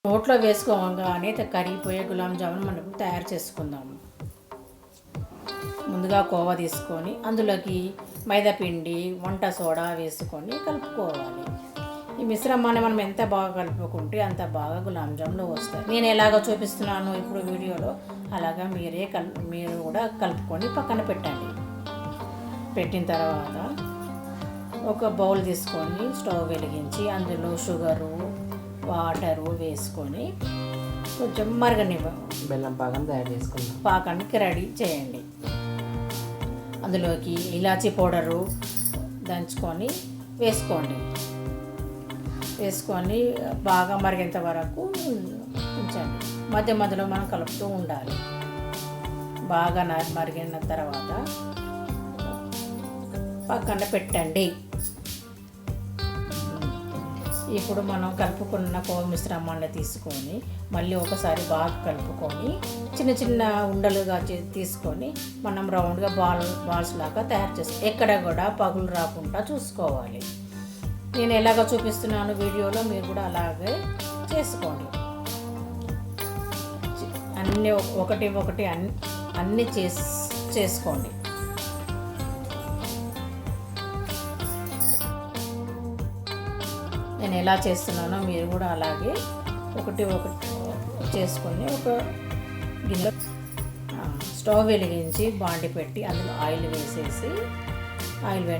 నోట్లో వేసుకోగానే కరిగిపోయే గులాబ్ జామున్ మనం తయారు చేసుకుందాము. ముందుగా కోవా తీసుకొని అందులోకి మైదాపిండి, వంట సోడా వేసుకొని కలుపుకోవాలి. ఈ మిశ్రమాన్ని మనం ఎంత బాగా కలుపుకుంటే అంత బాగా గులాబ్ జాములు వస్తాయి. నేను ఎలాగో చూపిస్తున్నాను ఇప్పుడు వీడియోలో, అలాగా మీరు కూడా కలుపుకొని పక్కన పెట్టండి. పెట్టిన తర్వాత ఒక బౌల్ తీసుకొని స్టవ్ వెలిగించి అందులో షుగరు, వాటరు వేసుకొని కొంచెం బెల్లం పాకం తయారు చేసుకుందాం. పాకానికి రెడీ చేయండి. అందులోకి ఇలాచీ పౌడరు దంచుకొని వేసుకొని బాగా మరిగేంత వరకు ఉంచండి. మధ్య మధ్యలో మనం కలుపుతూ ఉండాలి. బాగా మరిగిన తర్వాత పక్కన పెట్టండి. ఇప్పుడు మనం కలుపుకున్న కోవ మిశ్రమాన్ని తీసుకొని మళ్ళీ ఒకసారి బాగా కలుపుకొని చిన్న చిన్న ఉండలుగా తీసుకొని మనం రౌండ్గా బాల్స్ లాగా తయారు చేసుకోవాలి. ఎక్కడ కూడా పగులు రాకుండా చూసుకోవాలి. నేను ఎలాగో చూపిస్తున్నాను వీడియోలో, మీరు కూడా అలాగే చేసుకోండి. ఒకటి అన్నీ చేసుకోండి. నేను ఎలా చేస్తున్నానో మీరు కూడా అలాగే ఒకటి చేసుకొని ఒక గిన్నె స్టవ్ వెలిగించి బాండి పెట్టి అందులో ఆయిల్ వేసేసి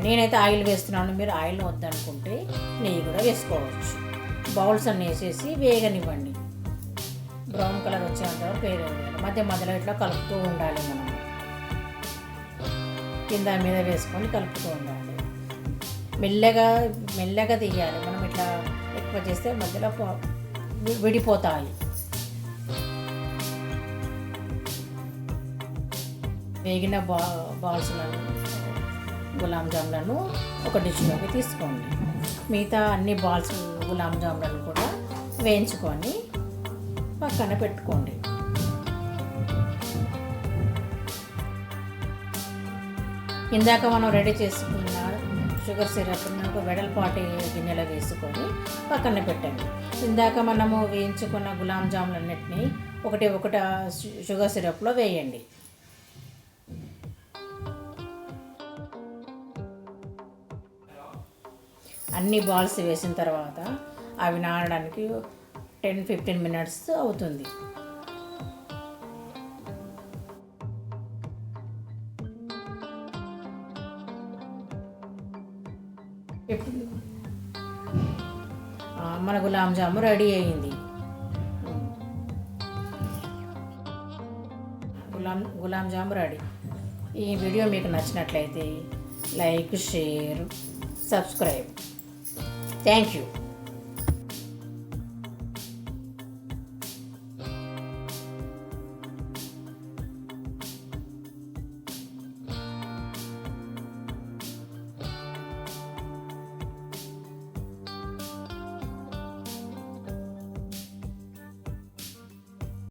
నేనైతే ఆయిల్ వేస్తున్నాను. మీరు ఆయిల్ వద్దనుకుంటే నెయ్యి కూడా వేసుకోవచ్చు. బౌల్స్ అన్నీ వేసేసి వేగనివ్వండి. బ్రౌన్ కలర్ వచ్చేంత వరకు వేగనివ్వండి. మధ్యలో ఇట్లా కలుపుతూ ఉండాలి. మనం కింద మీద వేసుకొని కలుపుతూ ఉండాలి. మెల్లగా తీయాలి. మనం ఇట్లా ఎక్కువ చేస్తే మధ్యలో విడిపోతాయి. వేగిన బాల్స్లను గులాబ్ జాములను ఒక డిష్లోకి తీసుకోండి. మిగతా అన్ని బాల్స్ గులాబ్ జాములను కూడా వేయించుకొని పక్కన పెట్టుకోండి. ఇందాక మనం రెడీ చేసుకున్న షుగర్ సిరప్ని ఒక వెడల్పాటి గిన్నెలో వేసుకొని పక్కన పెట్టండి. ఇందాక మనము వేయించుకున్న గులాబ్ జాములన్నిటినీ ఒకటి షుగర్ సిరప్లో వేయండి. అన్ని బాల్స్ వేసిన తర్వాత అవి నానడానికి 10-15 మినిట్స్ అవుతుంది. మన గులాబ్ జాము రెడీ అయ్యింది. గులాబ్ జాము రెడీ. ఈ వీడియో మీకు నచ్చినట్లయితే like, share, subscribe. Thank you.